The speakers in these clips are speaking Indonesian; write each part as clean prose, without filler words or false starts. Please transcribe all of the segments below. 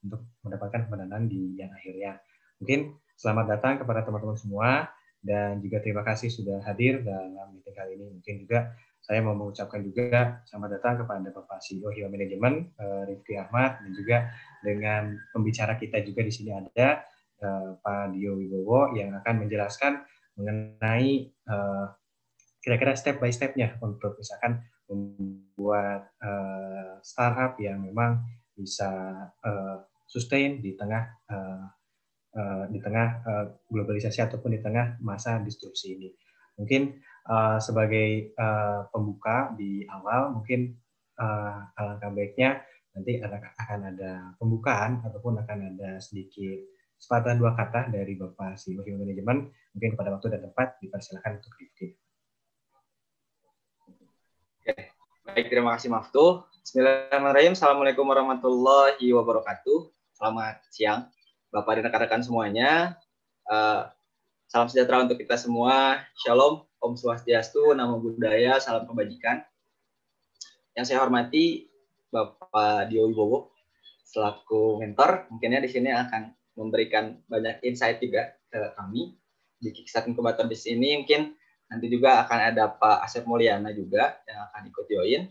untuk mendapatkan pendanaan di yang akhirnya. Mungkin selamat datang kepada teman-teman semua dan juga terima kasih sudah hadir dalam meeting kali ini. Mungkin juga saya mau mengucapkan juga selamat datang kepada Bapak CEO Hima Manajemen, Rifki Ahmad, dan juga dengan pembicara kita juga di sini ada Pak Dio Wibowo yang akan menjelaskan mengenai kira-kira step by step-nya untuk misalkan membuat startup yang memang bisa sustain di tengah globalisasi ataupun di tengah masa disrupsi ini. Mungkin sebagai pembuka di awal, mungkin alangkah baiknya nanti akan ada pembukaan ataupun akan ada sedikit sepatah dua kata dari Bapak CEO Hima Manajemen. Mungkin pada waktu dan tempat dipersilakan untuk Rifki. Oke, baik, terima kasih Maftuh. Bismillahirrahmanirrahim. Assalamualaikum warahmatullahi wabarakatuh. Selamat siang, Bapak dan rekan-rekan semuanya. Salam sejahtera untuk kita semua. Shalom, Om Swastiastu, Namo Buddhaya, salam kebajikan. Yang saya hormati Bapak Dio Wibowo selaku mentor, mungkinnya di sini akan memberikan banyak insight juga ke kami di Kickstart Inkubator Bisnis ini. Mungkin nanti juga akan ada Pak Asep Mulyana juga yang akan ikut join.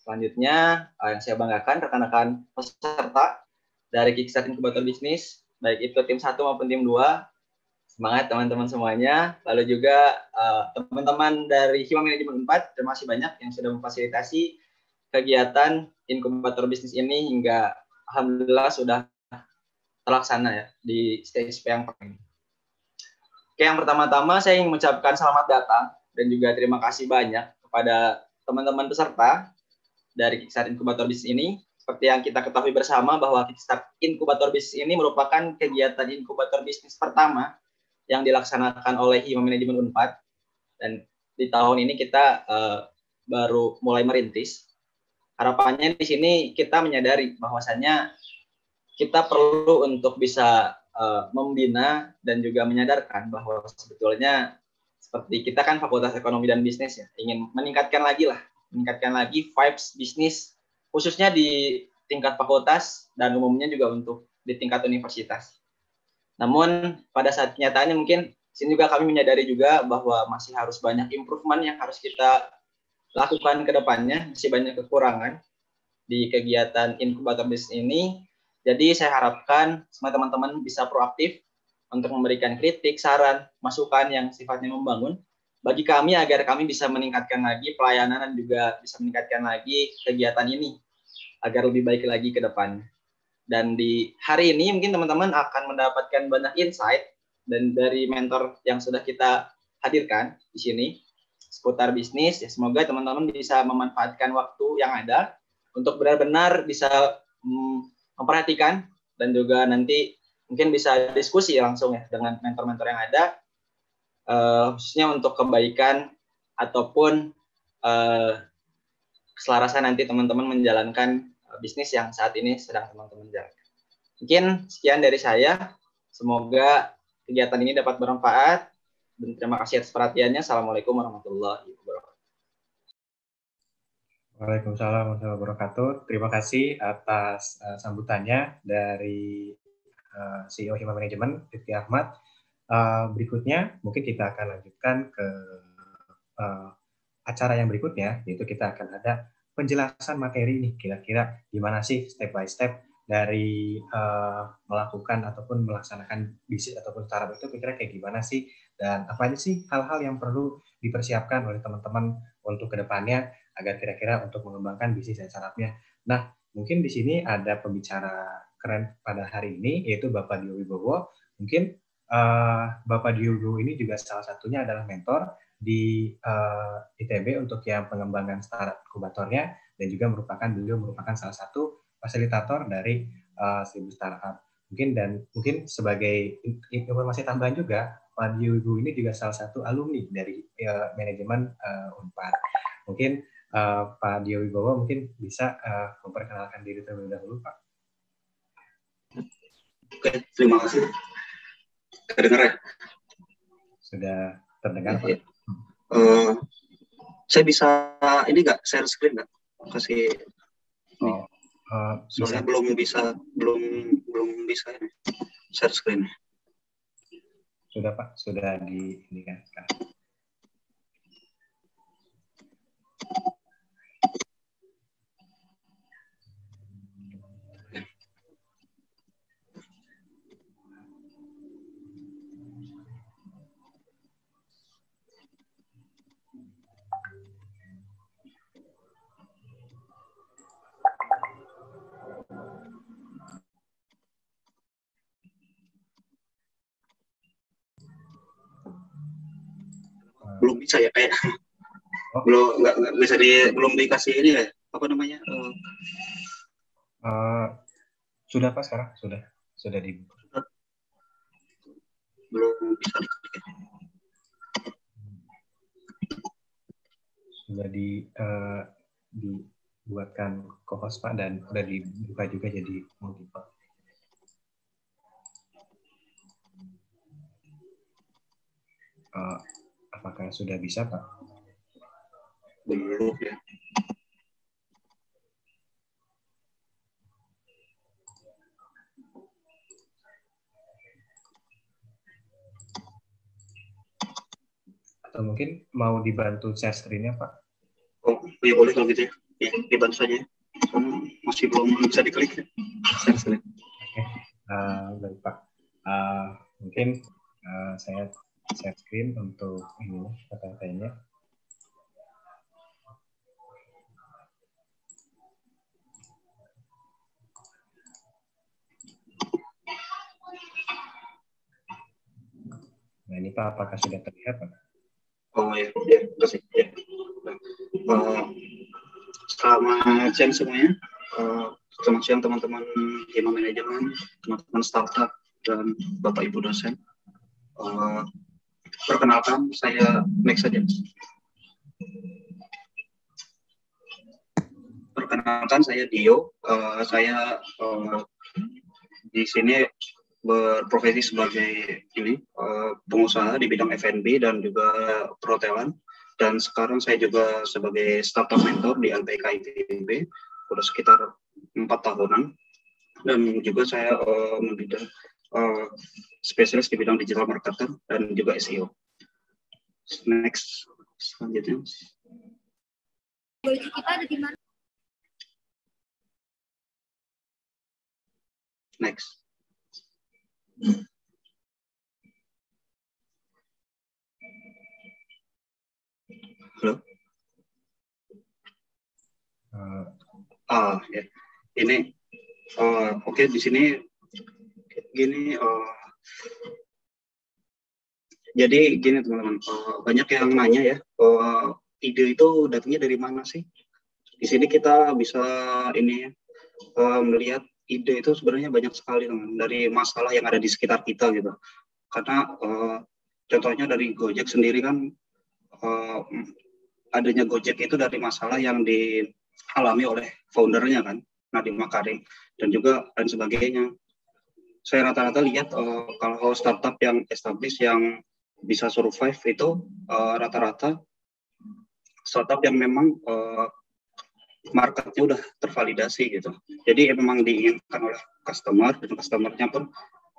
Selanjutnya yang saya banggakan rekan-rekan peserta dari Kickstart Inkubator Bisnis, baik itu tim 1 maupun tim 2. Semangat teman-teman semuanya. Lalu juga teman-teman dari Hima Manajemen 4, terima kasih banyak yang sudah memfasilitasi kegiatan inkubator bisnis ini hingga alhamdulillah sudah terlaksana ya di stage yang pertama. Oke, yang pertama-tama saya ingin mengucapkan selamat datang dan juga terima kasih banyak kepada teman-teman peserta dari Kickstart Inkubator Bisnis ini. Seperti yang kita ketahui bersama bahwa Kickstart Inkubator Bisnis ini merupakan kegiatan inkubator bisnis pertama yang dilaksanakan oleh Hima Manajemen Unpad, dan di tahun ini kita baru mulai merintis. Harapannya di sini kita menyadari bahwasannya kita perlu untuk bisa membina dan juga menyadarkan bahwa sebetulnya seperti kita kan Fakultas Ekonomi dan Bisnis ya, ingin meningkatkan lagi vibes bisnis khususnya di tingkat fakultas dan umumnya juga untuk di tingkat universitas. Namun pada saat kenyataannya mungkin sini juga kami menyadari juga bahwa masih harus banyak improvement yang harus kita lakukan ke depannya, masih banyak kekurangan di kegiatan inkubator bisnis ini. Jadi saya harapkan semua teman-teman bisa proaktif untuk memberikan kritik, saran, masukan yang sifatnya membangun bagi kami agar kami bisa meningkatkan lagi pelayanan dan juga bisa meningkatkan lagi kegiatan ini agar lebih baik lagi ke depan. Dan di hari ini mungkin teman-teman akan mendapatkan banyak insight dan dari mentor yang sudah kita hadirkan di sini seputar bisnis. Ya, semoga teman-teman bisa memanfaatkan waktu yang ada untuk benar-benar bisa memperhatikan dan juga nanti mungkin bisa diskusi langsung ya dengan mentor-mentor yang ada, khususnya untuk kebaikan ataupun keselarasan nanti teman-teman menjalankan bisnis yang saat ini sedang teman-teman jalankan. Mungkin sekian dari saya. Semoga kegiatan ini dapat bermanfaat dan terima kasih atas perhatiannya. Assalamualaikum warahmatullahi wabarakatuh. Waalaikumsalam warahmatullahi wabarakatuh. Terima kasih atas sambutannya dari CEO Hima Manajemen, Rifki Ahmad. Berikutnya mungkin kita akan lanjutkan ke acara yang berikutnya, yaitu kita akan ada penjelasan materi nih, kira-kira gimana sih step by step dari melakukan ataupun melaksanakan bisnis ataupun startup itu kira-kira kayak gimana sih, dan apa aja sih hal-hal yang perlu dipersiapkan oleh teman-teman untuk kedepannya agar kira-kira untuk mengembangkan bisnis dan startupnya. Nah, mungkin di sini ada pembicara keren pada hari ini, yaitu Bapak Dio Wibowo. Mungkin Bapak Dio Wibowo ini juga salah satunya adalah mentor di ITB untuk yang pengembangan startup inkubatornya, dan juga beliau merupakan salah satu fasilitator dari 1000 startup. Mungkin sebagai informasi tambahan juga, Pak Dio Wibowo ini juga salah satu alumni dari manajemen Unpad. Mungkin Pak Dio Wibowo mungkin bisa memperkenalkan diri terlebih dahulu, Pak. Oke, terima kasih. Terdengar ya? Sudah terdengar, Pak. Saya bisa ini nggak share screen nggak? Kasih. Soalnya belum belum bisa ya. Share screen. Sudah Pak, sudah ini kan sekarang. Belum bisa ya kayak. Oh. Nggak bisa belum dikasih ini ya, apa namanya? Sudah Pak sekarang, sudah dibuka. Belum bisa diklik. Sudah dibuatkan co-host Pak, dan sudah dibuka juga jadi multiple. Apakah sudah bisa Pak? Belum ya. Atau mungkin mau dibantu share screen-nya Pak? Oh iya boleh kalau gitu ya. Ya dibantu saja. Masih belum bisa diklik ya. Share screen. Oke, baik Pak. Mungkin saya share screen untuk ini kata-katanya. Nah ini Pak, apakah sudah terlihat Pak? Oh ya, kasih. Ya. Selamat siang semuanya. Selamat siang teman-teman Hima Manajemen, teman-teman startup, dan Bapak Ibu dosen. Perkenalkan, saya next saja. Perkenalkan, saya Dio. Saya di sini berprofesi sebagai pengusaha di bidang F&B dan juga perhotelan. Dan sekarang saya juga sebagai startup mentor di LPK ITB, sudah sekitar 4 tahunan. Dan juga saya spesialis di bidang digital marketer dan juga SEO. Next, selanjutnya. Kita ada di mana? Next. Halo. Ya. Ini oke, di sini gini. Jadi gini teman-teman, banyak yang nanya ya, ide itu datangnya dari mana sih? Di sini kita bisa ini melihat ide itu sebenarnya banyak sekali teman, dari masalah yang ada di sekitar kita gitu. Karena contohnya dari Gojek sendiri kan, adanya Gojek itu dari masalah yang dialami oleh foundernya kan, Nadiem Makarim dan juga dan sebagainya. Saya rata-rata lihat kalau startup yang established yang bisa survive itu rata-rata startup yang memang marketnya udah tervalidasi gitu. Jadi memang diinginkan oleh customer, dan customernya pun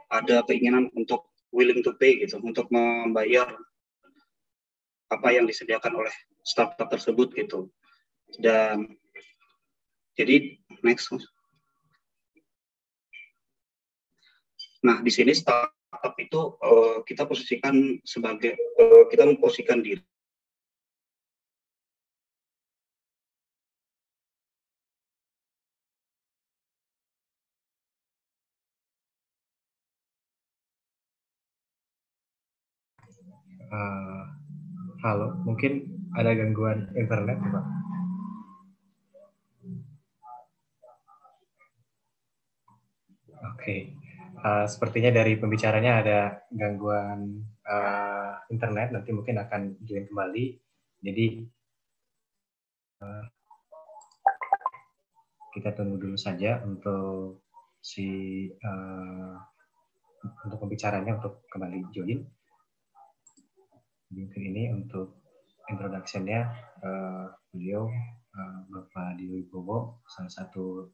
ada keinginan untuk willing to pay gitu, untuk membayar apa yang disediakan oleh startup tersebut gitu. Dan jadi next. Nah di sini startup itu kita posisikan sebagai kita memposisikan diri halo, mungkin ada gangguan internet Pak? Oke. Sepertinya dari pembicaranya ada gangguan internet, nanti mungkin akan join kembali. Jadi kita tunggu dulu saja untuk untuk pembicaranya untuk kembali join. Mungkin ini untuk introduction-nya beliau Bapak Dio Wibowo, salah satu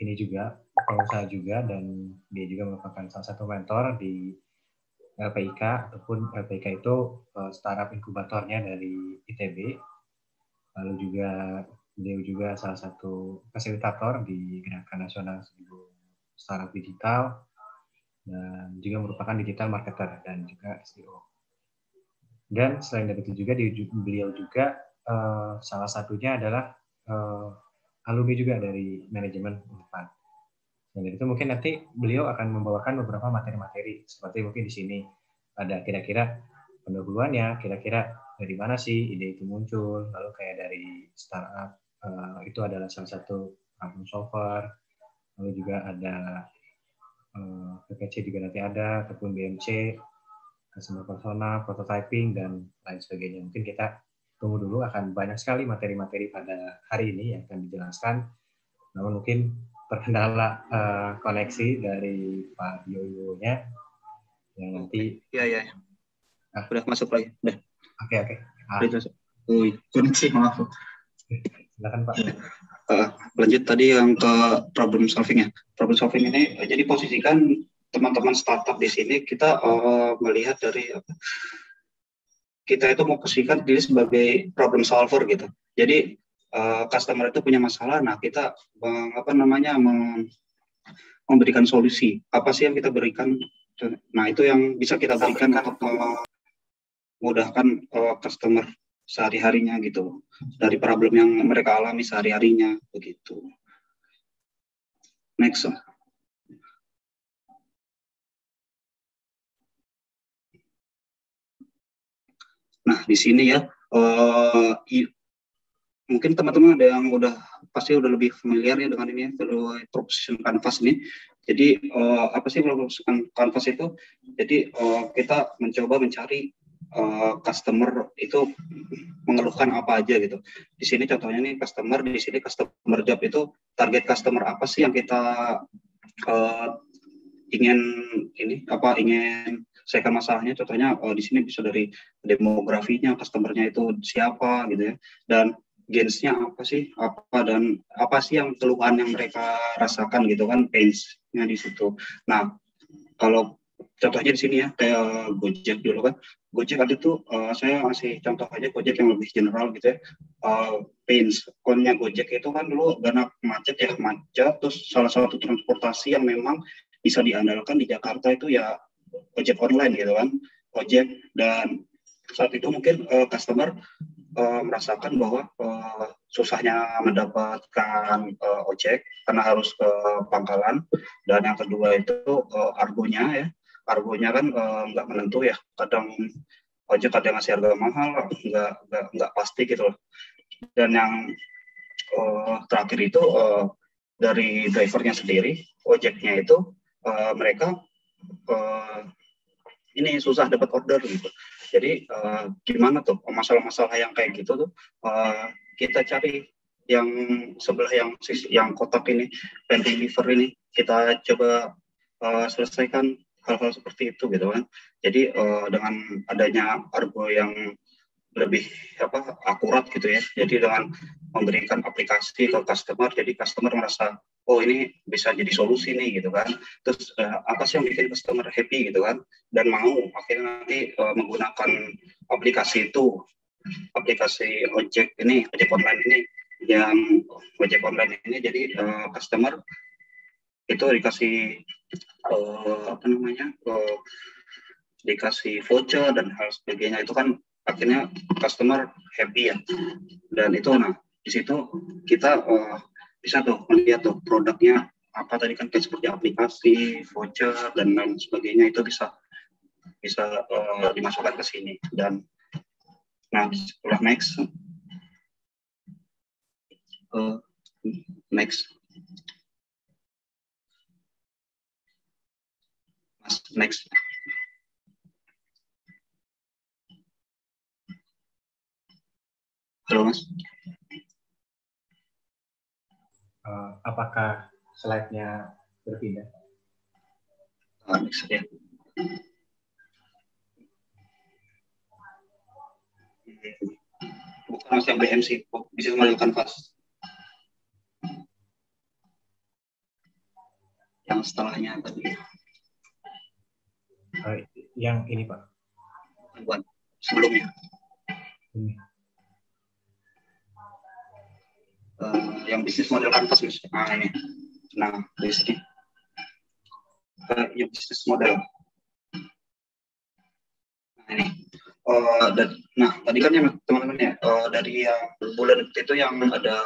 ini juga pengusaha juga, dan dia juga merupakan salah satu mentor di LPIK, ataupun LPIK itu startup inkubatornya dari ITB. Lalu juga beliau juga salah satu fasilitator di Gerakan Nasional Startup Digital, dan juga merupakan digital marketer dan juga SEO. Dan selain dari itu juga beliau juga salah satunya adalah alumni juga dari manajemen Unpad. Dan dari itu mungkin nanti beliau akan membawakan beberapa materi-materi, seperti mungkin di sini ada kira-kira pendahuluannya, kira-kira dari mana sih ide itu muncul, lalu kayak dari startup itu adalah salah satu problem solver, lalu juga ada PPC juga nanti ada, ataupun BMC, customer persona, prototyping, dan lain sebagainya. Mungkin kita tunggu dulu, akan banyak sekali materi-materi pada hari ini yang akan dijelaskan. Namun mungkin terkendala koneksi dari Pak Yoyo-nya yang nanti. Iya. Udah masuk lagi. Udah. Oke. Koneksi, maaf. Silakan Pak. Lanjut tadi yang ke problem solving ya. Problem solving ini jadi posisikan teman-teman startup di sini, kita melihat dari kita itu mau posisikan diri sebagai problem solver gitu. Jadi customer itu punya masalah, nah kita memberikan solusi. Apa sih yang kita berikan? Nah itu yang bisa kita berikan untuk memudahkan customer sehari-harinya gitu, dari problem yang mereka alami sehari-harinya begitu. Next. Nah di sini ya, mungkin teman-teman ada yang pasti udah lebih familiar ya dengan ini, proposition canvas ini. Jadi apa sih proposition canvas itu? Jadi kita mencoba mencari customer itu mengeluhkan apa aja gitu. Di sini contohnya nih customer, di sini customer job itu target customer apa sih yang kita ingin selesaikan masalahnya. Contohnya di sini bisa dari demografinya, customernya itu siapa gitu ya, dan gainsnya apa sih, dan apa sih yang keluhan yang mereka rasakan gitu kan, pains-nya di situ. Nah kalau contohnya di sini ya, kayak Gojek dulu kan. Gojek ada tuh, saya masih contoh aja Gojek yang lebih general gitu ya. Pains, konnya Gojek itu kan dulu karena macet, terus salah satu transportasi yang memang bisa diandalkan di Jakarta itu ya ojek online gitu kan, ojek. Dan saat itu mungkin customer merasakan bahwa susahnya mendapatkan ojek karena harus ke pangkalan, dan yang kedua itu argonya kan nggak menentu ya, kadang ojek ada yang ngasih harga mahal, nggak pasti gitu loh. Dan yang terakhir itu dari drivernya sendiri, ojeknya itu mereka ini susah dapat order gitu. Jadi gimana tuh masalah-masalah yang kayak gitu tuh kita cari yang sebelah yang kotak ini, pen deliver ini, kita coba selesaikan hal-hal seperti itu gitu kan. Jadi dengan adanya argo yang lebih akurat gitu ya. Jadi dengan memberikan aplikasi ke customer, jadi customer merasa oh ini bisa jadi solusi nih gitu kan. Terus apa sih yang bikin customer happy gitu kan, dan mau akhirnya nanti menggunakan aplikasi itu, aplikasi ojek online ini, yang ojek online ini. Jadi customer itu dikasih dikasih voucher dan hal sebagainya, itu kan akhirnya customer happy ya. Dan itu di situ kita bisa tuh melihat tuh produknya apa tadi kan, kayak seperti aplikasi, voucher dan lain sebagainya, itu bisa dimasukkan ke sini. Dan setelah next halo Mas. Apakah slide-nya berpindah? Next ya. Bukan Mas yang BMC, bisa melalui kanvas. yang setelahnya tadi. Yang ini Pak. Buat sebelumnya. Ini. Yang bisnis model kanvas misalnya. Nah ini. Nah di sini. Yang bisnis model. Nah ini. Nah tadi kan yang teman-teman ya dari yang bulan itu yang ada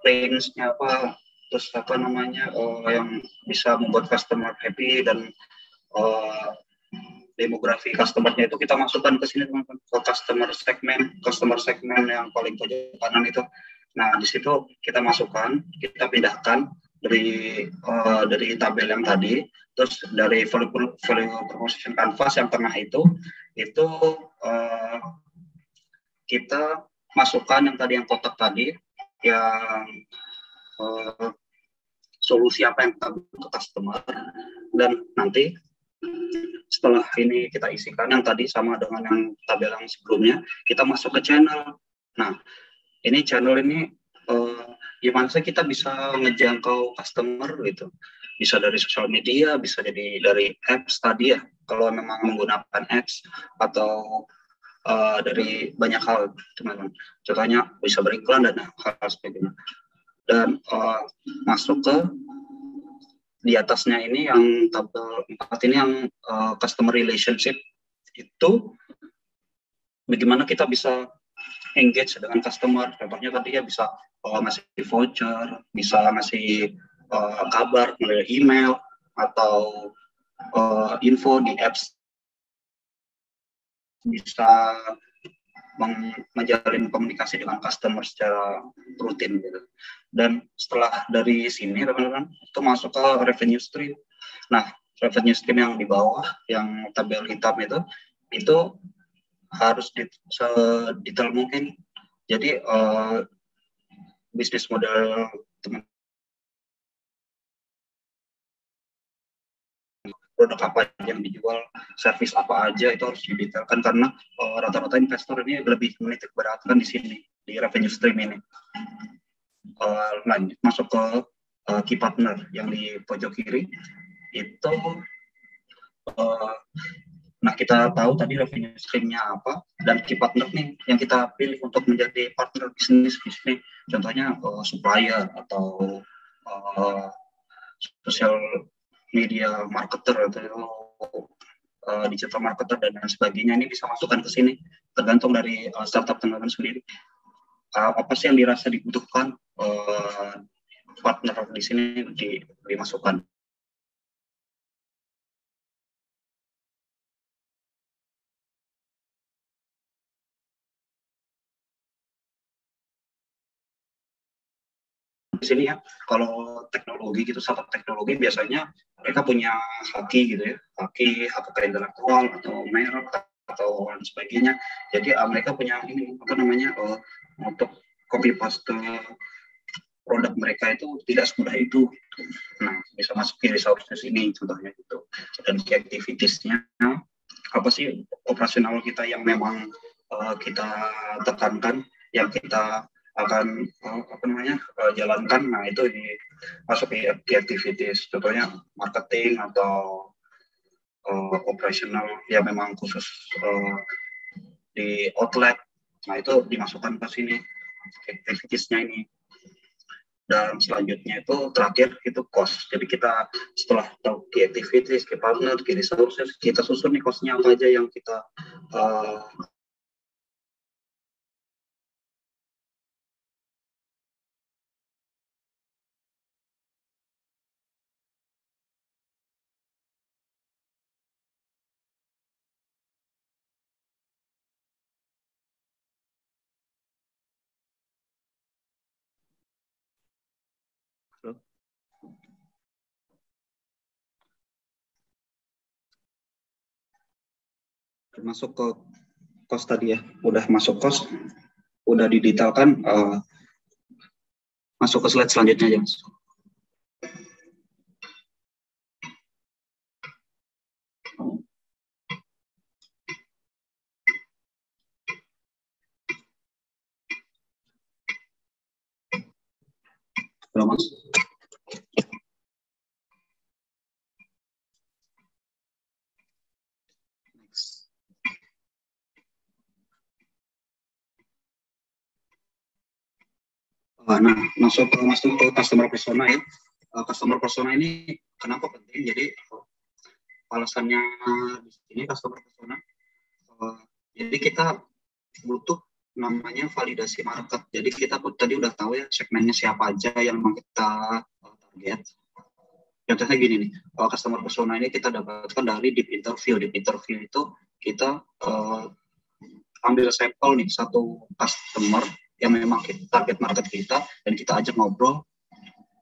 range-nya apa, terus apa namanya yang bisa membuat customer happy dan demografi customer-nya itu kita masukkan ke sini teman-teman, ke customer segmen yang paling pojok kanan itu. Nah di situ kita masukkan, kita pindahkan dari tabel yang tadi, terus dari value proposition canvas yang tengah itu kita masukkan yang tadi yang kotak tadi yang solusi apa yang kita butuh ke customer, dan nanti setelah ini kita isikan yang tadi sama dengan yang tabel yang sebelumnya, kita masuk ke channel. Nah ini channel ini gimana sih kita bisa ngejangkau customer gitu, bisa dari sosial media, bisa jadi dari apps tadi ya kalau memang menggunakan apps, atau dari banyak hal teman-teman, contohnya bisa beriklan dan hal sebagainya. Dan masuk ke di atasnya ini yang tabel 4 ini yang customer relationship, itu bagaimana kita bisa engage dengan customer. Contohnya tadi ya bisa ngasih voucher, bisa ngasih kabar melalui email atau info di apps, bisa menjalin komunikasi dengan customer secara rutin gitu. Dan setelah dari sini teman-teman itu masuk ke revenue stream. Nah revenue stream yang di bawah yang tabel hitam itu harus sedetail mungkin. Jadi bisnis model teman produk apa yang dijual, servis apa aja itu harus didetailkan, karena rata-rata investor ini lebih menitik beratkan di sini di revenue stream ini. Lanjut masuk ke key partner yang di pojok kiri itu. Nah kita tahu tadi revenue streamnya apa, dan key partner nih yang kita pilih untuk menjadi partner bisnis di sini, contohnya supplier atau social media marketer atau digital marketer dan lain sebagainya. Ini bisa masukkan ke sini tergantung dari startup teman-teman sendiri. Apa sih yang dirasa dibutuhkan partner di sini dimasukkan. Di sini ya, kalau teknologi gitu, startup teknologi biasanya mereka punya haki gitu ya, hak intelektual atau merek atau lain sebagainya. Jadi mereka punya ini apa namanya untuk copy paste produk mereka itu tidak semudah itu. Nah bisa masuk ke resources ini contohnya gitu. Dan activitiesnya apa sih operasional kita yang memang kita tekankan, yang kita akan jalankan. Nah itu masuk ke activities, contohnya marketing atau operasional yang memang khusus di outlet. Nah itu dimasukkan ke sini activitiesnya ini. Dan selanjutnya itu terakhir itu cost. Jadi kita setelah tahu key activities, key partner, key resources, kita susun nih costnya apa aja yang kita masuk ke cost tadi ya, udah masuk cost, udah didetailkan, masuk ke slide selanjutnya aja Mas. Halo Mas. Nah, masuk ke customer persona ya. Customer persona ini kenapa penting? Jadi alasannya di sini customer persona. Jadi kita butuh namanya validasi market. Jadi kita tadi udah tahu ya segmennya siapa aja yang mau kita target. Contohnya gini nih, customer persona ini kita dapatkan dari deep interview. Deep interview itu kita ambil sampel nih satu customer yang memang target market kita dan kita ajak ngobrol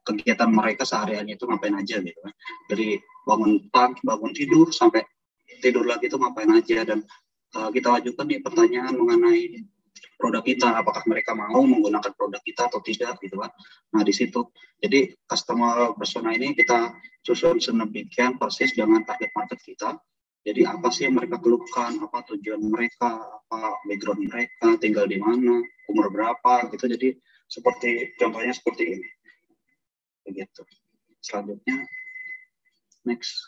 kegiatan mereka sehariannya itu ngapain aja gitu kan. Dari bangun pagi, bangun tidur sampai tidur lagi itu ngapain aja, dan kita ajukan nih pertanyaan mengenai produk kita, apakah mereka mau menggunakan produk kita atau tidak gitu kan. Nah di situ jadi customer persona ini kita susun sedemikian persis dengan target market kita. Jadi apa sih yang mereka keluhkan, apa tujuan mereka, apa background mereka, tinggal di mana, umur berapa gitu. Jadi seperti contohnya seperti ini begitu. Selanjutnya next.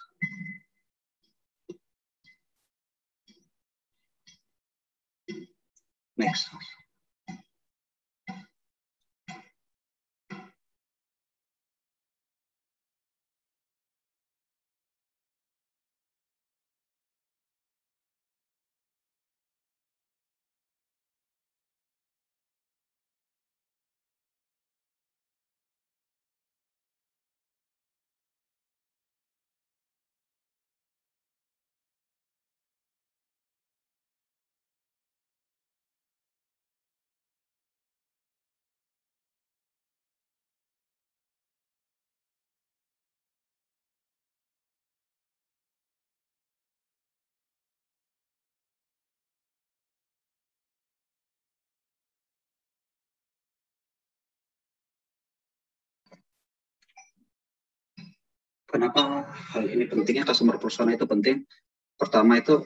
Kenapa hal ini pentingnya? Customer persona itu penting. Pertama itu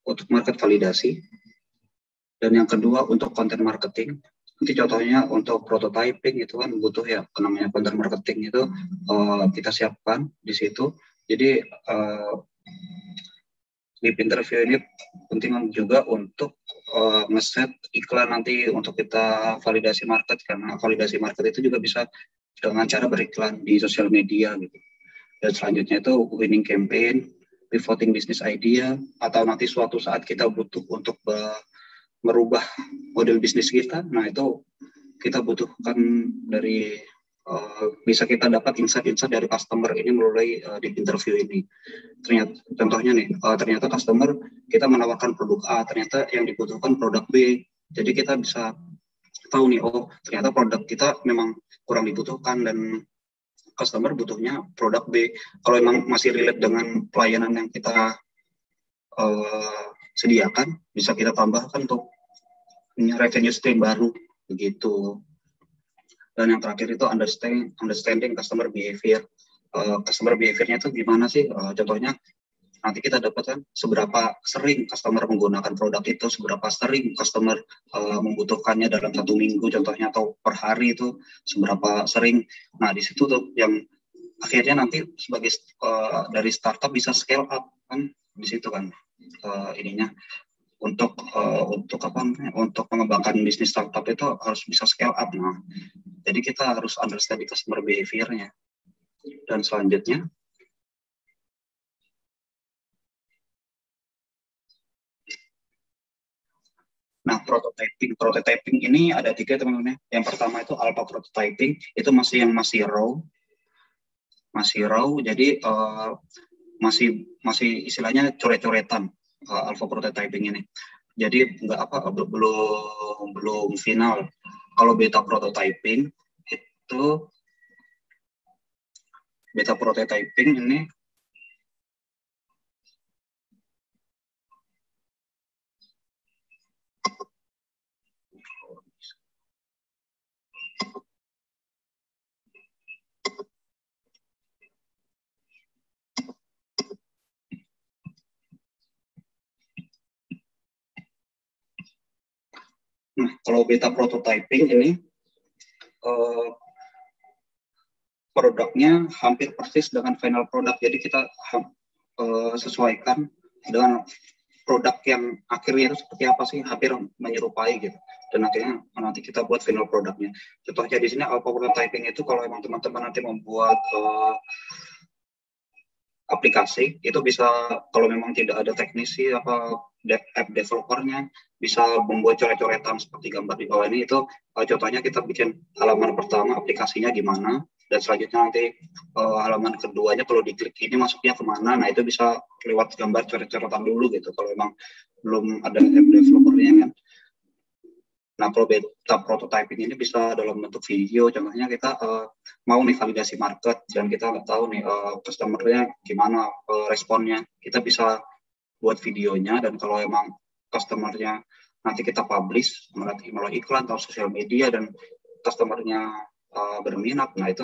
untuk market validasi, dan yang kedua untuk content marketing. Nanti contohnya untuk prototyping itu kan butuh ya namanya content marketing itu kita siapkan di situ. Jadi di interview ini penting juga untuk ngeset iklan nanti untuk kita validasi market, karena validasi market itu juga bisa dengan cara beriklan di sosial media gitu. Dan selanjutnya itu winning campaign, pivoting business idea, atau nanti suatu saat kita butuh untuk merubah model bisnis kita. Nah itu kita butuhkan dari bisa kita dapat insight-insight dari customer ini melalui di interview ini. Ternyata contohnya nih, ternyata customer kita menawarkan produk A, ternyata yang dibutuhkan produk B. Jadi kita bisa tahu nih, oh ternyata produk kita memang kurang dibutuhkan dan customer butuhnya produk B. Kalau memang masih relate dengan pelayanan yang kita sediakan, bisa kita tambahkan untuk revenue stream baru begitu. Dan yang terakhir itu understanding customer behavior. Customer behavior-nya itu gimana sih? Contohnya nanti kita dapatkan seberapa sering customer menggunakan produk itu, seberapa sering customer membutuhkannya dalam 1 minggu contohnya, atau per hari itu seberapa sering. Nah di situ tuh yang akhirnya nanti sebagai dari startup bisa scale up kan, di situ kan ininya untuk mengembangkan bisnis startup itu harus bisa scale up. Nah jadi kita harus understand customer behavior-nya. Dan selanjutnya nah, prototyping ini ada 3 teman-teman. Yang pertama itu alpha prototyping, itu masih raw, jadi masih istilahnya coret-coretan alpha prototyping ini. Jadi belum final. Kalau beta prototyping ini Nah, kalau beta prototyping ini produknya hampir persis dengan final product. Jadi kita sesuaikan dengan produk yang akhirnya itu seperti apa sih, hampir menyerupai gitu. dan nanti kita buat final produknya. Contohnya di sini prototyping itu kalau emang teman-teman nanti membuat aplikasi itu bisa, kalau memang tidak ada teknisi app developernya, bisa membuat coret-coretan seperti gambar di bawah ini. Itu contohnya kita bikin halaman pertama aplikasinya gimana, dan selanjutnya nanti halaman keduanya kalau diklik ini masuknya kemana. Nah itu bisa lewat gambar coret-coretan dulu gitu kalau memang belum ada app developernya kan. Nah, kalau beta prototyping ini bisa dalam bentuk video. Contohnya kita mau nih validasi market dan kita nggak tahu nih customer-nya gimana responnya. Kita bisa buat videonya, dan kalau emang customer-nya nanti kita publish melalui iklan atau sosial media dan customer-nya berminat, nah itu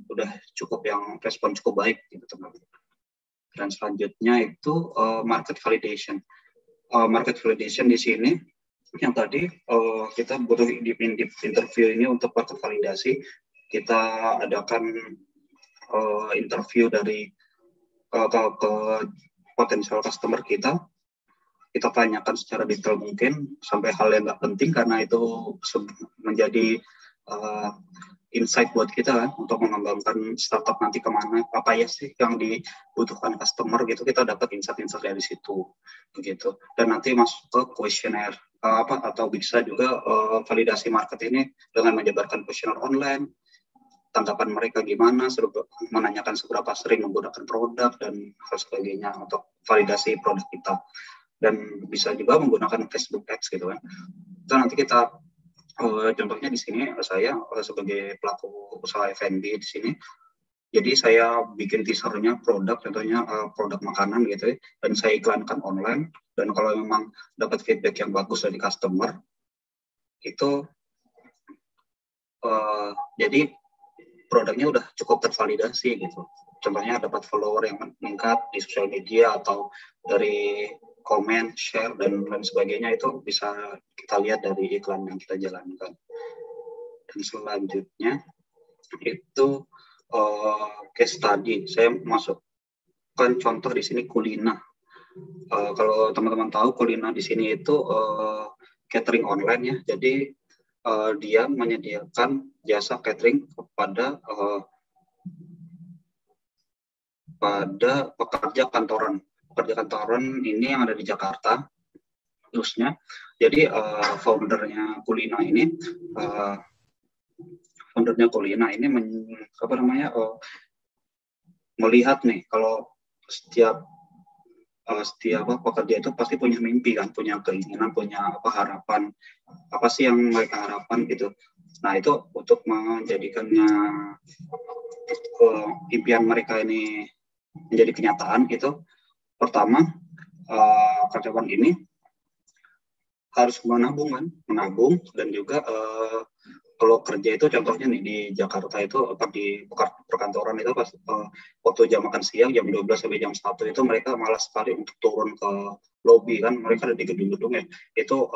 udah cukup, yang respon cukup baik gitu teman-teman. Dan selanjutnya itu market validation. Market validation di sini yang tadi kita butuh di interview ini untuk market validasi. Kita adakan interview dari ke potensial customer kita. Kita tanyakan secara detail mungkin sampai hal yang nggak penting, karena itu menjadi insight buat kita kan, untuk mengembangkan startup nanti kemana, apa ya sih yang dibutuhkan customer gitu. Kita dapat insight-insight dari situ begitu. Dan nanti masuk ke kuesioner atau bisa juga validasi market ini dengan menyebarkan kuesioner online, tanggapan mereka gimana, menanyakan seberapa sering menggunakan produk dan hal sebagainya untuk validasi produk kita. Dan bisa juga menggunakan Facebook Ads gitu kan. Itu nanti kita contohnya di sini saya sebagai pelaku usaha F&B di sini. Jadi saya bikin teasernya produk, contohnya produk makanan gitu ya, dan saya iklankan online. Dan kalau memang dapat feedback yang bagus dari customer, itu jadi produknya udah cukup tervalidasi gitu. Contohnya dapat follower yang meningkat di sosial media atau dari komen, share, dan lain sebagainya. Itu bisa kita lihat dari iklan yang kita jalankan. Dan selanjutnya itu case study. Saya masukkan contoh di sini Kulina. Kalau teman-teman tahu, Kulina di sini itu catering online ya. Jadi dia menyediakan jasa catering kepada pekerja kantoran. Pekerja kantoran ini yang ada di Jakarta khususnya. Jadi foundernya Kulina ini melihat nih kalau setiap pekerja itu pasti punya mimpi kan, punya keinginan, punya harapan, apa sih yang mereka harapkan gitu. Nah itu untuk menjadikannya impian mereka ini menjadi kenyataan, itu pertama karyawan ini harus menabung dan juga kalau kerja itu contohnya nih di Jakarta itu di perkantoran itu pas waktu jam makan siang jam 12 sampai jam 1 itu mereka malas sekali untuk turun ke lobi kan, mereka ada di gedung-gedung ya, itu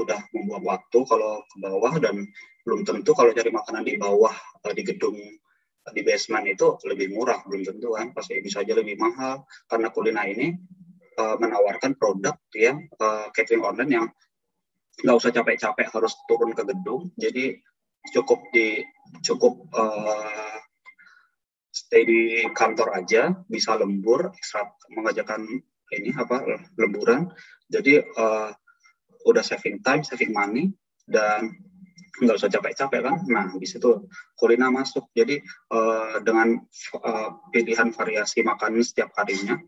udah membuang waktu kalau ke bawah, dan belum tentu kalau cari makanan di bawah di gedung di basement itu lebih murah, belum tentu kan, pasti bisa aja lebih mahal. Karena Kulina ini menawarkan produk yang catering online yang nggak usah capek-capek harus turun ke gedung, jadi cukup stay di kantor aja, bisa lembur, mengajarkan lemburan. Jadi udah saving time, saving money, dan nggak usah capek-capek kan. Nah di situ Kulina masuk. Jadi dengan pilihan variasi makanan setiap harinya,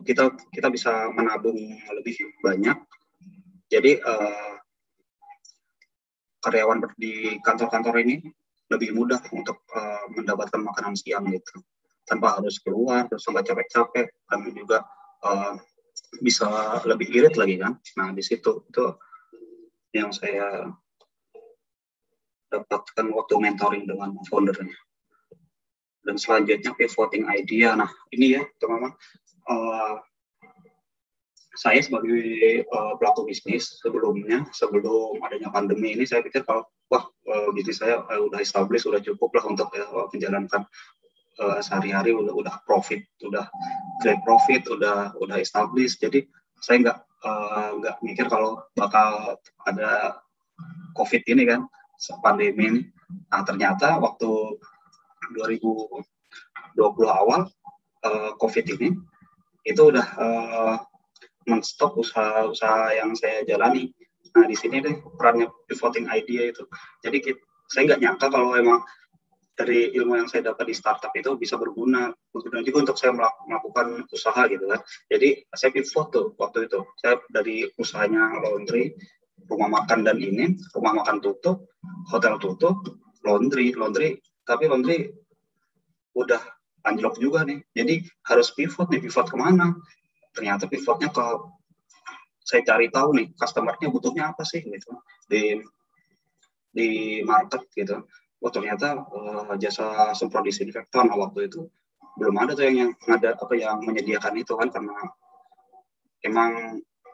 kita bisa menabung lebih banyak. Jadi karyawan di kantor-kantor ini lebih mudah untuk mendapatkan makanan siang gitu, tanpa harus keluar terus sampai capek-capek, dan juga bisa lebih irit lagi kan. Nah di situ itu yang saya dapatkan waktu mentoring dengan foundernya. Dan selanjutnya pivoting idea. Nah ini ya teman-teman, saya sebagai pelaku bisnis sebelum adanya pandemi ini, saya pikir kalau bisnis saya udah established, udah cukup lah untuk menjalankan sehari-hari, udah profit, udah great profit, udah established. Jadi saya nggak nggak mikir kalau bakal ada COVID ini kan, pandemi ini. Nah ternyata waktu 2020 awal COVID ini itu udah men-stop usaha-usaha yang saya jalani. Nah di sini deh perannya pivoting idea itu. Jadi saya nggak nyangka kalau emang dari ilmu yang saya dapat di startup itu bisa berguna juga untuk saya melakukan usaha gitu kan. Jadi saya pivot tuh waktu itu. Saya dari usahanya laundry, rumah makan dan ini, rumah makan tutup, hotel tutup, laundry, tapi laundry udah anjlok juga nih. Jadi harus pivot kemana? Ternyata pivotnya ke saya cari tahu nih customer-nya butuhnya apa sih gitu di market gitu. Oh ternyata jasa semprot disinfektan waktu itu belum ada tuh yang ada yang menyediakan itu kan, karena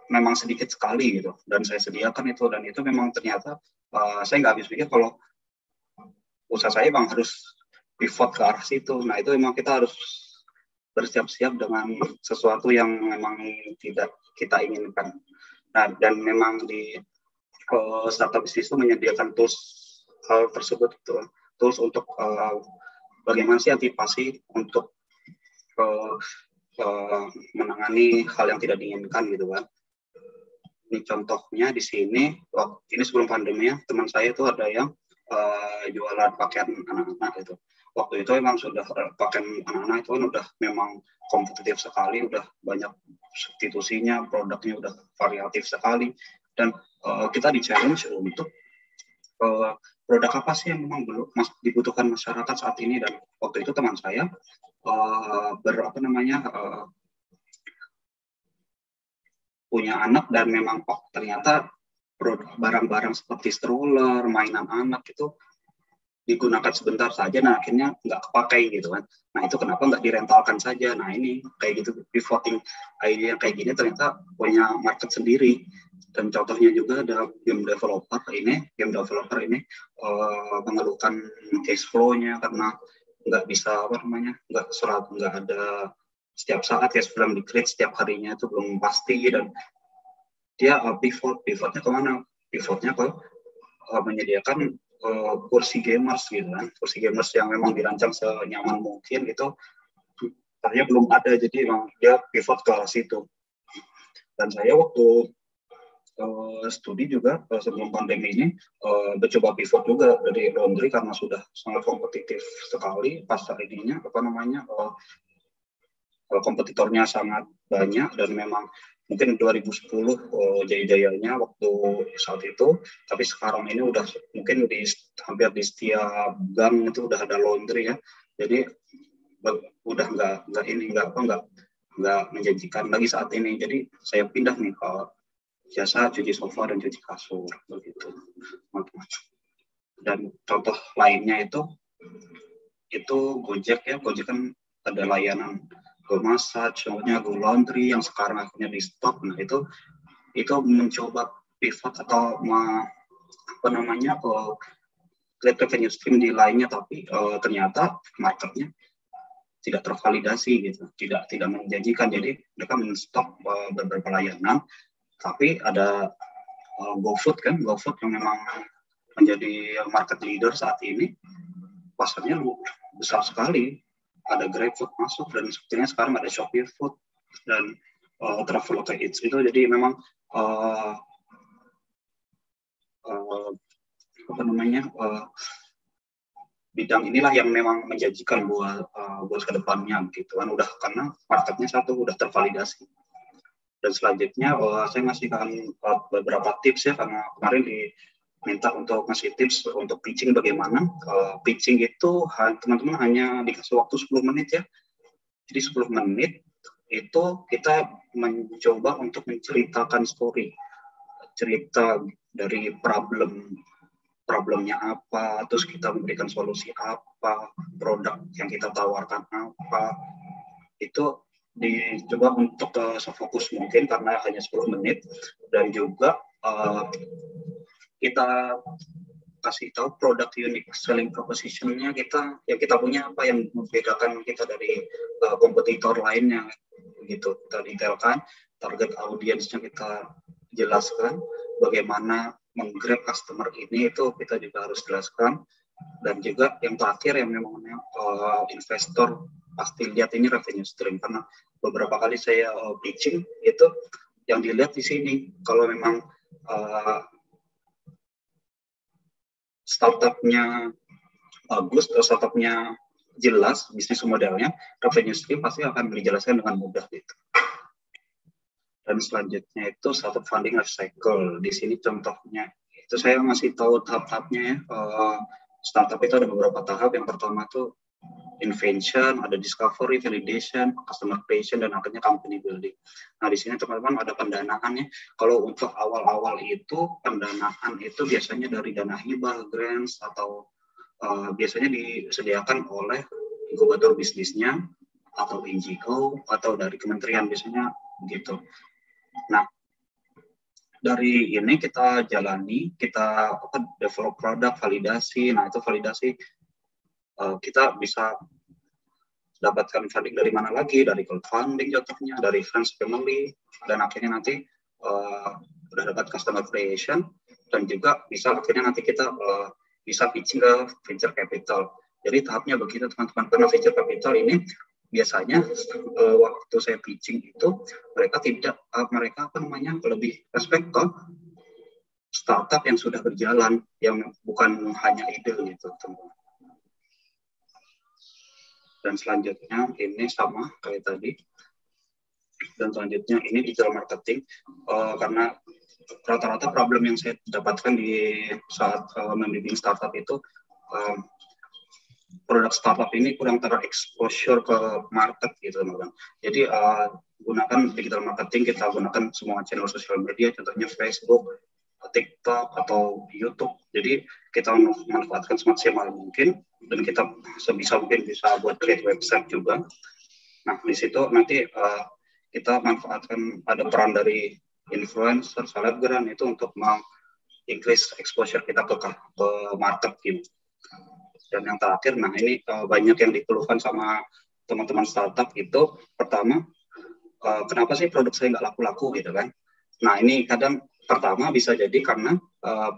memang sedikit sekali gitu, dan saya sediakan itu, dan itu memang ternyata saya nggak habis pikir kalau usaha saya memang harus pivot ke arah situ. Nah itu memang kita harus bersiap-siap dengan sesuatu yang memang tidak kita inginkan. Nah dan memang di startup bisnis itu menyediakan tools hal tersebut, tools untuk bagaimana sih antisipasi untuk menangani hal yang tidak diinginkan gitu kan. Ini contohnya di sini, ini sebelum pandemi ya, teman saya itu ada yang jualan pakaian anak-anak gitu. Waktu itu emang sudah pakaian anak-anak itu kan udah memang kompetitif sekali, udah banyak substitusinya, produknya udah variatif sekali, dan kita di challenge untuk produk apa sih yang memang belum dibutuhkan masyarakat saat ini. Dan waktu itu teman saya punya anak, dan memang ternyata barang-barang seperti stroller, mainan anak itu digunakan sebentar saja, nah akhirnya nggak kepakai gitu kan. Nah itu kenapa nggak direntalkan saja. Nah ini kayak gitu, pivoting idea kayak gini ternyata punya market sendiri. Dan contohnya juga ada game developer ini mengeluhkan cash flow-nya karena nggak bisa nggak ada setiap saat cash flow di create setiap harinya itu belum pasti, dan dia pivotnya kemana? Pivotnya ke menyediakan kursi gamers gitu kan, kursi gamers yang memang dirancang senyaman mungkin gitu. Ternyata belum ada, jadi memang dia pivot ke situ. Dan saya waktu studi juga sebelum pandemi ini mencoba pivot juga dari laundry karena sudah sangat kompetitif sekali pas ininya kompetitornya sangat banyak, dan memang mungkin 2010 jaya-jayanya waktu saat itu, tapi sekarang ini udah mungkin hampir di setiap gang itu udah ada laundry ya. Jadi udah nggak menjanjikan lagi saat ini. Jadi saya pindah nih ke jasa cuci sofa dan cuci kasur begitu. Dan contoh lainnya itu Gojek ya. Gojek kan ada layanan Go Massage, contohnya Go Laundry yang sekarang akhirnya di stop. Nah itu mencoba pivot atau create revenue stream di lainnya, tapi ternyata marketnya tidak tervalidasi gitu, tidak menjanjikan. Jadi mereka men-stop beberapa layanan. Tapi ada GoFood yang memang menjadi market leader saat ini, pasarnya besar sekali. Ada GrabFood masuk, dan sebetulnya sekarang ada Shopee Food dan Traveloka Eats itu. Jadi memang bidang inilah yang memang menjanjikan buat kedepannya gitu kan, udah karena marketnya udah tervalidasi. Dan selanjutnya saya ngasihkan beberapa tips ya, karena kemarin diminta untuk ngasih tips untuk pitching bagaimana. Pitching itu teman-teman hanya dikasih waktu 10 menit ya. Jadi 10 menit itu kita mencoba untuk menceritakan story. Cerita dari problemnya apa, terus kita memberikan solusi apa, produk yang kita tawarkan apa. Itu dicoba untuk sefokus mungkin karena hanya 10 menit, dan juga kita kasih tahu produk unique selling proposition-nya kita punya apa yang membedakan kita dari kompetitor lainnya gitu. Kita detailkan, target audiensnya kita jelaskan, bagaimana menggrab customer ini itu kita juga harus jelaskan. Dan juga yang terakhir yang memang investor pasti lihat ini revenue stream, karena beberapa kali saya pitching itu yang dilihat di sini, kalau memang startupnya bagus atau startupnya jelas bisnis modelnya, revenue stream pasti akan dijelaskan dengan mudah gitu. Dan selanjutnya itu startup funding life cycle. Di sini contohnya itu saya masih tahu tahap-tahapnya ya. Startup itu ada beberapa tahap. Yang pertama tuh invention, ada discovery, validation, customer creation, dan akhirnya company building. Nah di sini teman-teman ada pendanaannya. Kalau untuk awal-awal itu pendanaan itu biasanya dari dana hibah, grants, atau biasanya disediakan oleh inkubator bisnisnya atau NGO atau dari kementerian biasanya begitu. Nah, dari ini kita jalani, kita develop produk, validasi. Nah, itu validasi kita bisa dapatkan funding dari mana lagi, dari crowdfunding contohnya, dari friends family, dan akhirnya nanti udah dapat customer creation, dan juga bisa akhirnya nanti kita bisa pitching ke venture capital. Jadi tahapnya begitu teman-teman, karena venture capital ini biasanya waktu saya pitching itu mereka lebih respect ke startup yang sudah berjalan, yang bukan hanya ide gitu teman-teman. Dan selanjutnya ini sama kayak tadi. Dan selanjutnya ini digital marketing, karena rata-rata problem yang saya dapatkan di saat membimbing startup itu produk startup ini kurang terexposure ke market gitu teman-teman. Jadi gunakan digital marketing, kita gunakan semua channel sosial media, contohnya Facebook, TikTok, atau YouTube. Jadi kita manfaatkan semaksimal mungkin, dan kita sebisa mungkin bisa buat create website juga. Nah di situ nanti kita manfaatkan ada peran dari influencer, selebgram itu untuk increase exposure kita ke market gitu. Dan yang terakhir, nah ini banyak yang dikeluhkan sama teman-teman startup itu, pertama, kenapa sih produk saya nggak laku-laku gitu kan? Nah ini kadang pertama bisa jadi karena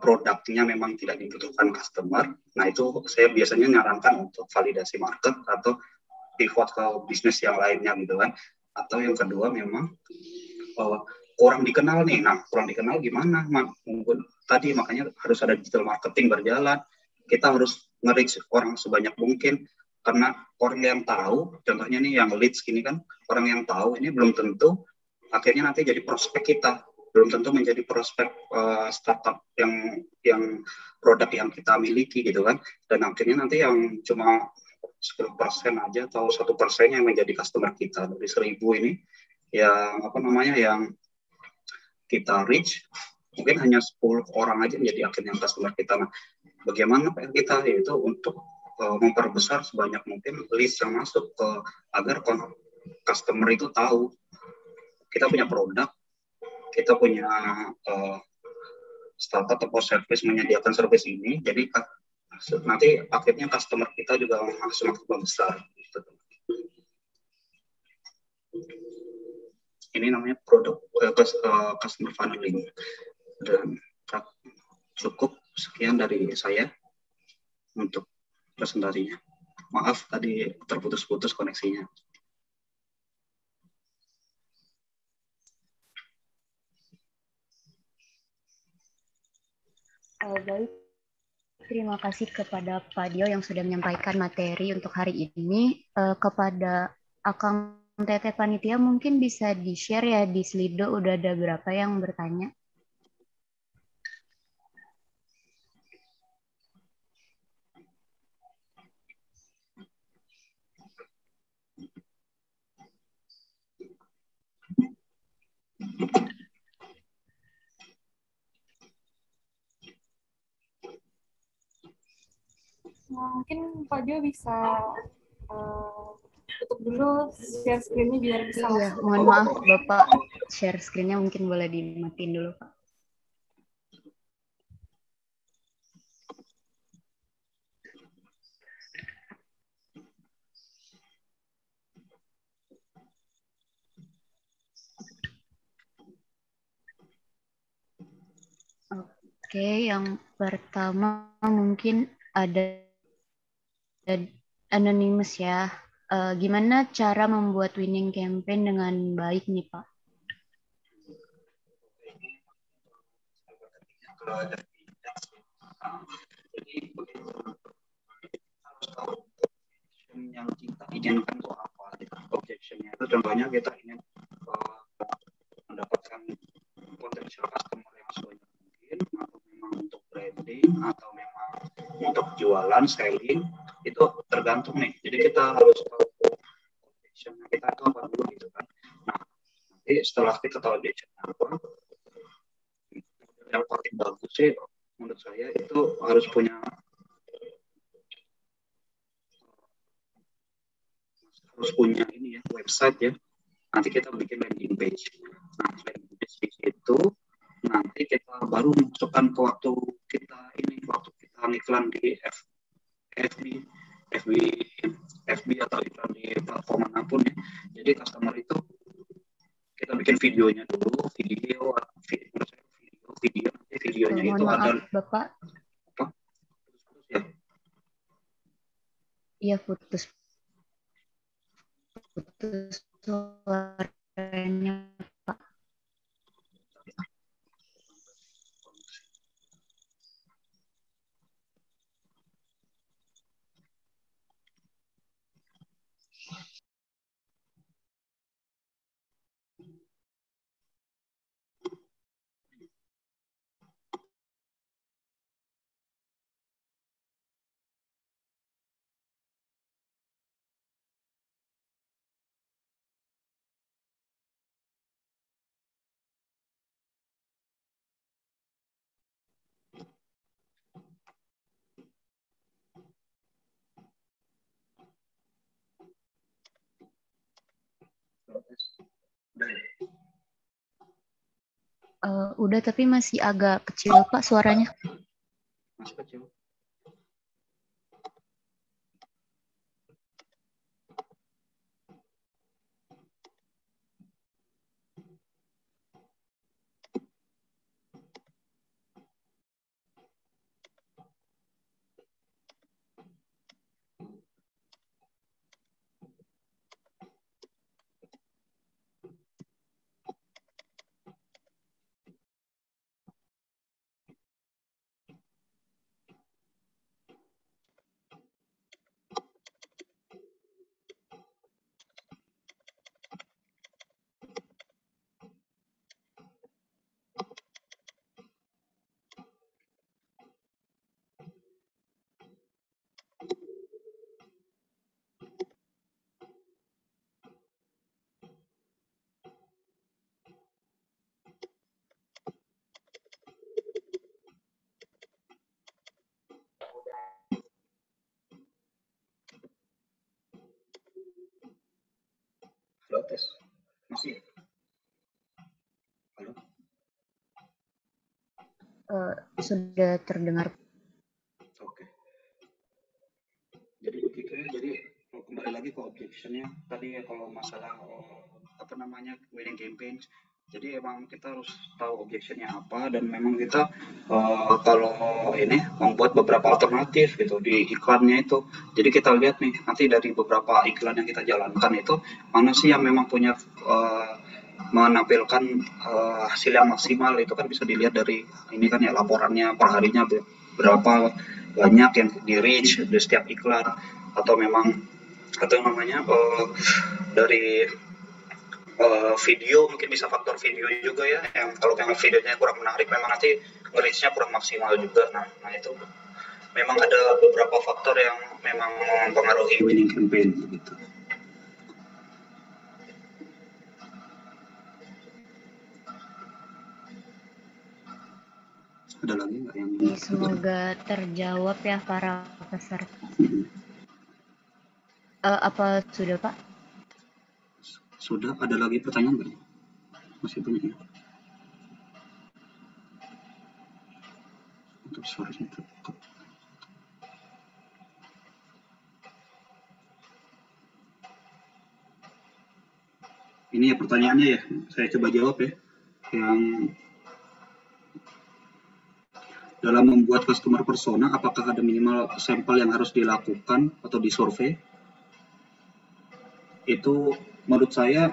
produknya memang tidak dibutuhkan customer. Nah itu saya biasanya nyarankan untuk validasi market atau pivot ke bisnis yang lainnya gitu kan. Atau yang kedua memang kurang dikenal nih. Nah kurang dikenal gimana? Mungkin tadi makanya harus ada digital marketing berjalan. Kita harus nge-reach orang sebanyak mungkin, karena orang yang tahu, contohnya nih yang leads gini kan, orang yang tahu ini belum tentu akhirnya nanti jadi prospek kita, belum tentu menjadi prospek startup yang produk yang kita miliki gitu kan, dan akhirnya nanti yang cuma 10% aja atau 1% yang menjadi customer kita dari 1.000 ini yang yang kita reach, mungkin hanya 10 orang aja menjadi akhirnya customer kita. Nah, bagaimana PR kita yaitu untuk memperbesar sebanyak mungkin list yang masuk agar customer itu tahu kita punya produk, kita punya startup atau service menyediakan service ini, jadi nanti akhirnya customer kita juga semakin besar. Gitu. Ini namanya produk customer funneling. Dan cukup sekian dari saya untuk presentasinya. Maaf tadi terputus-putus koneksinya. Baik, terima kasih kepada Pak Dio yang sudah menyampaikan materi untuk hari ini. Kepada Akang Teteh Panitia mungkin bisa di-share ya di Slido udah ada berapa yang bertanya. Mungkin Pak Jo bisa tutup dulu share screen-nya biar bisa Iya, mohon maaf Bapak, share screen-nya mungkin boleh dimatiin dulu Pak. Oke, yang pertama mungkin ada anonymous ya. Gimana cara membuat winning campaign dengan baik nih, Pak? Jadi harus tahu yang kita inginkan itu apa. Objectionnya itu contohnya kita ingin mendapatkan potensial customer yang sebanyak mungkin, atau memang untuk branding, atau memang untuk jualan, selling, itu tergantung nih. Jadi kita harus tahu objectionnya kita itu apa dulu gitu kan. Nah, nanti setelah kita tahu objectionnya apa, yang paling bagus sih menurut saya itu harus punya ini ya, website ya. Nanti kita bikin landing page. Nah, landing page itu nanti kita baru masukkan ke waktu kita iklan di FB, atau iklan di platform manapun ya. Jadi customer itu kita bikin videonya dulu, videonya itu Mohon maaf, ada Bapak. apa? Ya. Iya, putus suaranya, Pak. Udah, tapi masih agak kecil, Pak, suaranya. Masih kecil. Halo, tes. Masih? Halo? Sudah terdengar. Oke. Jadi begitu ya. Jadi kembali lagi ke objectionnya tadi ya, kalau masalah winning campaign. Jadi emang kita harus tahu objectionnya apa, dan memang kita kalau ini membuat beberapa alternatif gitu di iklannya itu. Jadi kita lihat nih nanti dari beberapa iklan yang kita jalankan itu mana sih yang memang punya menampilkan hasil yang maksimal. Itu kan bisa dilihat dari ini kan ya, laporannya per harinya berapa banyak yang di reach di setiap iklan, atau memang dari video, mungkin bisa faktor video juga ya, yang kalau memang videonya kurang menarik memang nanti reach-nya kurang maksimal juga. Nah itu memang ada beberapa faktor yang memang mempengaruhi winning campaign gitu. Ada lagi nggak yang Semoga terjawab ya para peserta. Apa sudah, Pak? Sudah. Ada lagi pertanyaan nggak? Masih banyak ya? Untuk suaranya tutup. Ini ya pertanyaannya ya, saya coba jawab ya. Yang dalam membuat customer persona, apakah ada minimal sampel yang harus dilakukan atau disurvei? Itu menurut saya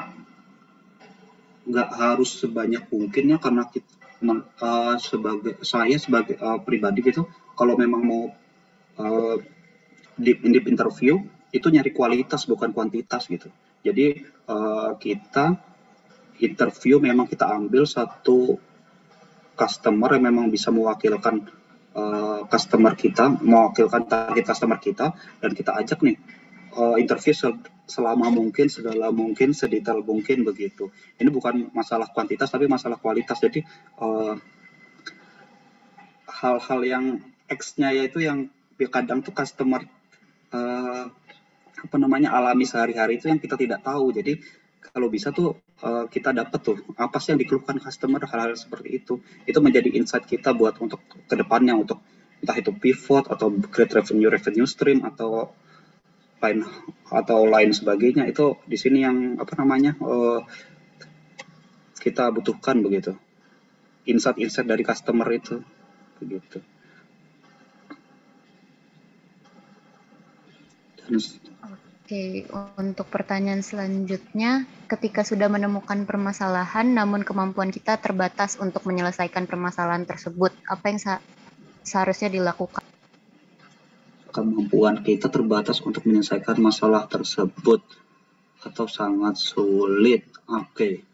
nggak harus sebanyak mungkin ya, karena kita, sebagai pribadi gitu, kalau memang mau deep interview itu nyari kualitas bukan kuantitas gitu. Jadi kita interview memang kita ambil satu customer yang memang bisa mewakilkan customer kita, mewakilkan target customer kita, dan kita ajak nih interview selama mungkin, sedalam mungkin, sedetail mungkin begitu. Ini bukan masalah kuantitas tapi masalah kualitas. Jadi hal-hal yang X-nya yaitu yang kadang tuh customer alami sehari-hari itu yang kita tidak tahu. Jadi kalau bisa tuh kita dapat tuh apa sih yang dikeluhkan customer, hal-hal seperti itu menjadi insight kita buat untuk kedepannya, untuk entah itu pivot atau create revenue stream atau lain sebagainya. Itu di sini yang kita butuhkan begitu, insight dari customer itu begitu. Oke, untuk pertanyaan selanjutnya, ketika sudah menemukan permasalahan namun kemampuan kita terbatas untuk menyelesaikan permasalahan tersebut, apa yang seharusnya dilakukan? Kemampuan kita terbatas untuk menyelesaikan masalah tersebut atau sangat sulit. Oke.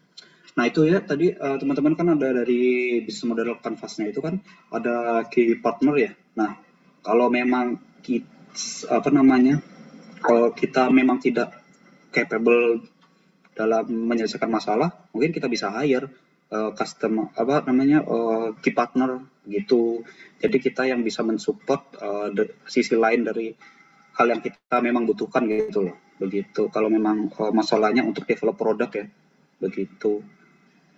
Nah itu ya tadi teman-teman kan ada dari bisnis model canvasnya itu kan ada key partner ya. Nah kalau memang kalau kita memang tidak capable dalam menyelesaikan masalah, mungkin kita bisa hire customer key partner gitu. Jadi kita yang bisa mensupport sisi lain dari hal yang kita memang butuhkan gitu loh. Begitu. Kalau memang masalahnya untuk develop produk ya, begitu.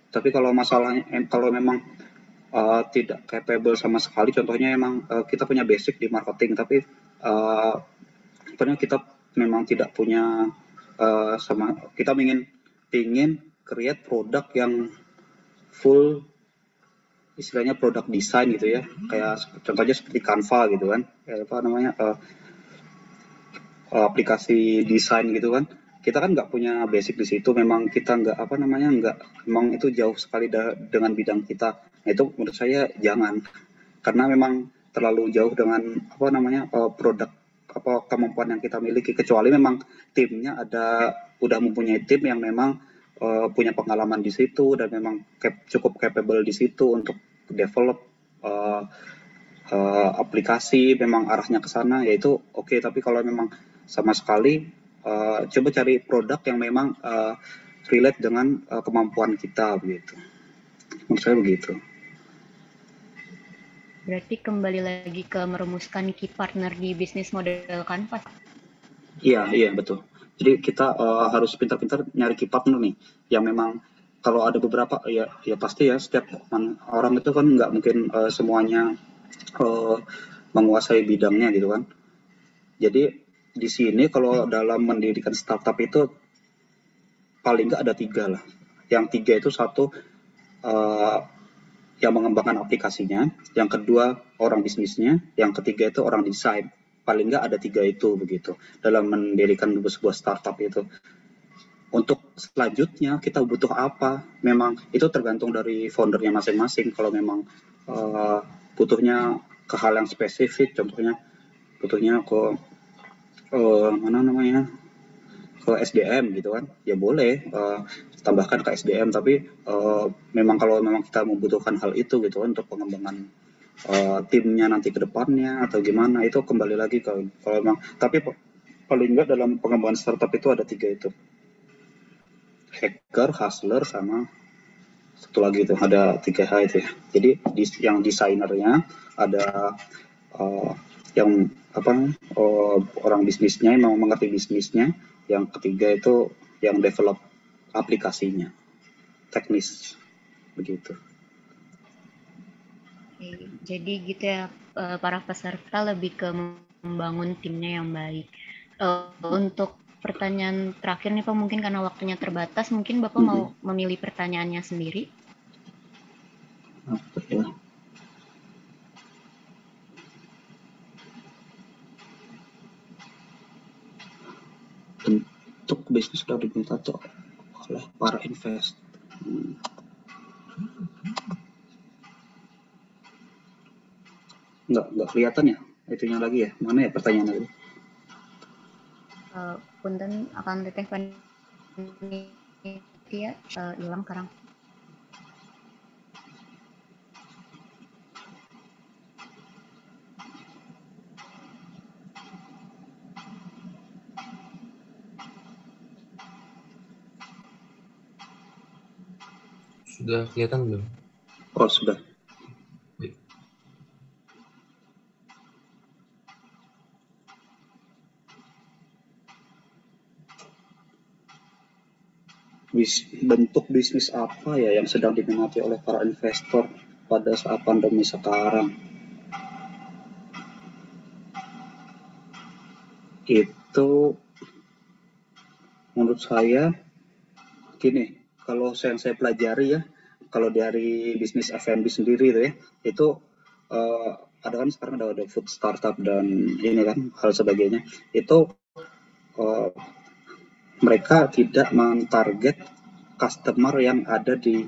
Tapi kalau masalahnya kalau memang tidak capable sama sekali, contohnya emang kita punya basic di marketing, tapi kita memang tidak punya kita ingin create produk yang full, istilahnya produk design gitu ya, kayak contohnya seperti Canva gitu kan, aplikasi desain gitu kan. Kita kan nggak punya basic di situ, memang kita memang itu jauh sekali dengan bidang kita. Nah, itu menurut saya jangan, karena memang terlalu jauh dengan produk kemampuan yang kita miliki, kecuali memang timnya udah mempunyai tim yang memang punya pengalaman di situ dan memang cukup capable di situ untuk develop aplikasi, memang arahnya ke sana, yaitu oke. Tapi kalau memang sama sekali, coba cari produk yang memang relate dengan kemampuan kita begitu. Menurut saya begitu. Berarti kembali lagi ke merumuskan key partner di bisnis model Canvas. Iya betul. Jadi kita harus pintar-pintar nyari key partner nih, yang memang kalau ada beberapa ya pasti ya, setiap orang itu kan nggak mungkin semuanya menguasai bidangnya gitu kan. Jadi di sini kalau dalam mendirikan startup itu paling nggak ada 3 lah. Yang 3 itu satu yang mengembangkan aplikasinya, yang kedua orang bisnisnya, yang ketiga itu orang desain. Paling nggak ada 3 itu begitu dalam mendirikan sebuah startup itu. Untuk selanjutnya kita butuh apa, memang itu tergantung dari foundernya masing-masing. Kalau memang butuhnya ke hal yang spesifik, contohnya butuhnya ke ke SDM gitu kan, ya boleh tambahkan ke SDM. Tapi memang kalau memang kita membutuhkan hal itu gitu kan untuk pengembangan timnya nanti ke depannya atau gimana, itu kembali lagi ke kalau memang. Tapi paling enggak dalam pengembangan startup itu ada 3 itu, hacker, hustler, sama satu lagi itu, ada 3 hal itu ya. Jadi yang desainernya ada yang orang bisnisnya yang mengerti bisnisnya, yang ketiga itu yang develop aplikasinya, teknis begitu. Oke, jadi gitu ya, para peserta lebih ke membangun timnya yang baik. Untuk pertanyaan terakhir nih Pak, mungkin karena waktunya terbatas, mungkin Bapak mau memilih pertanyaannya sendiri? bisnis sudah diminta oleh para investor. Nggak kelihatan ya itunya lagi ya, mana ya pertanyaan lagi? Punten akan teteh panitia hilang sekarang. Sudah kelihatan belum? Oh, sudah. Baik. Bentuk bisnis apa ya yang sedang diminati oleh para investor pada saat pandemi sekarang? Itu menurut saya gini, kalau yang saya pelajari ya, kalau dari bisnis F&B sendiri itu ya, itu ada kan sekarang ada food startup dan ini kan hal sebagainya, itu mereka tidak mentarget customer yang ada di,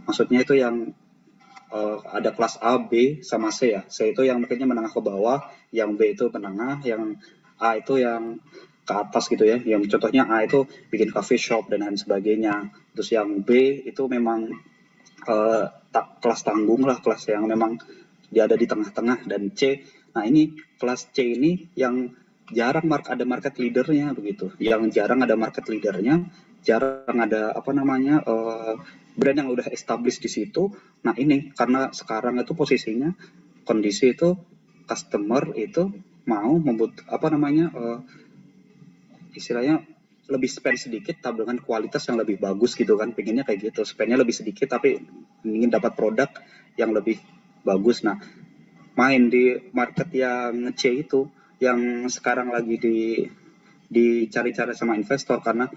maksudnya itu yang ada kelas A, B, sama C ya. C itu yang makanya menengah ke bawah, yang B itu menengah, yang A itu yang ke atas gitu ya. Yang contohnya A itu bikin coffee shop dan lain sebagainya. Terus yang B itu memang kelas tanggung lah, kelas yang memang dia ada di tengah-tengah. Dan C, nah ini kelas C ini yang jarang ada market leadernya begitu. Yang jarang ada market leadernya, jarang ada apa namanya brand yang udah established di situ. Nah ini karena sekarang itu posisinya kondisi itu customer itu mau apa namanya istilahnya lebih spend sedikit tapi dengan kualitas yang lebih bagus gitu kan, pengennya kayak gitu, spendnya lebih sedikit tapi ingin dapat produk yang lebih bagus. Nah main di market yang C itu yang sekarang lagi dicari-cari sama investor karena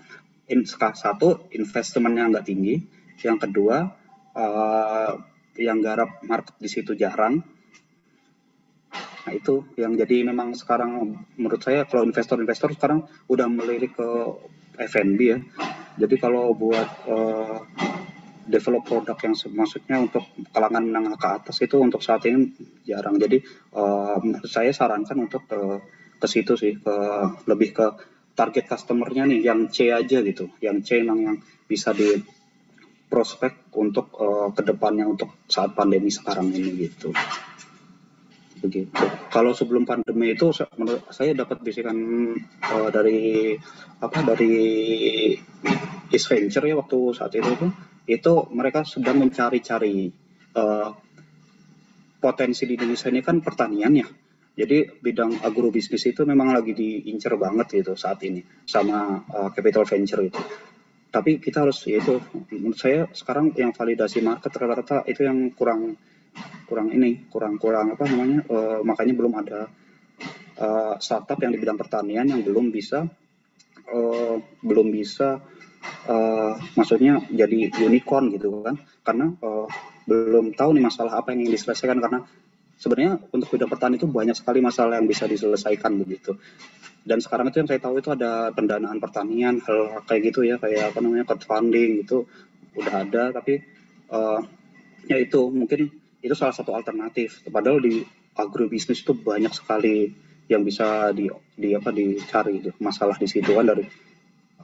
satu investmentnya nggak tinggi, yang kedua yang garap market di situ jarang. Nah itu yang jadi memang sekarang menurut saya kalau investor-investor sekarang udah melirik ke F&B ya. Jadi kalau buat develop produk yang maksudnya untuk kalangan menengah ke atas itu untuk saat ini jarang. Jadi menurut saya sarankan untuk ke situ sih, lebih ke target customernya nih yang C aja gitu. Yang C memang yang bisa di prospek untuk kedepannya untuk saat pandemi sekarang ini gitu. Begitu. Kalau sebelum pandemi itu menurut saya dapat bisikan dari East Venture ya waktu saat itu mereka sedang mencari-cari potensi di Indonesia ini kan pertanian ya. Jadi bidang agrobisnis itu memang lagi diincar banget gitu saat ini sama capital venture itu. Tapi kita harus itu menurut saya sekarang yang validasi market rata-rata itu yang kurang apa namanya makanya belum ada startup yang di bidang pertanian yang belum bisa maksudnya jadi unicorn gitu kan, karena belum tahu nih masalah apa yang ingin diselesaikan, karena sebenarnya untuk bidang pertanian itu banyak sekali masalah yang bisa diselesaikan begitu. Dan sekarang itu yang saya tahu itu ada pendanaan pertanian, hal kayak gitu ya, kayak apa namanya crowdfunding itu udah ada, tapi ya itu mungkin itu salah satu alternatif. Padahal di agrobisnis itu banyak sekali yang bisa dicari gitu. Masalah di situ kan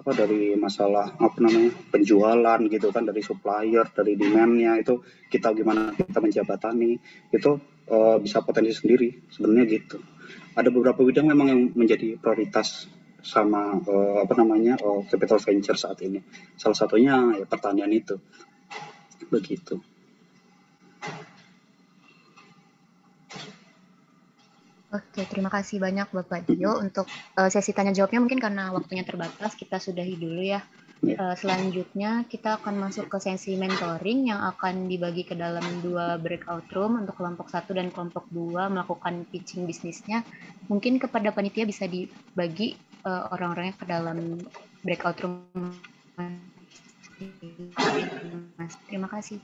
dari masalah apa namanya penjualan gitu kan, dari supplier, dari demand-nya itu kita gimana kita menjabatani itu bisa potensi sendiri sebenarnya gitu. Ada beberapa bidang memang yang menjadi prioritas sama capital venture saat ini. Salah satunya ya pertanian itu begitu. Oke, terima kasih banyak Bapak Dio untuk sesi tanya jawabnya. Mungkin karena waktunya terbatas, kita sudahi dulu ya. Selanjutnya kita akan masuk ke sesi mentoring yang akan dibagi ke dalam 2 breakout room untuk kelompok 1 dan kelompok 2 melakukan pitching bisnisnya. Mungkin kepada panitia bisa dibagi orang-orangnya ke dalam breakout room. Terima kasih.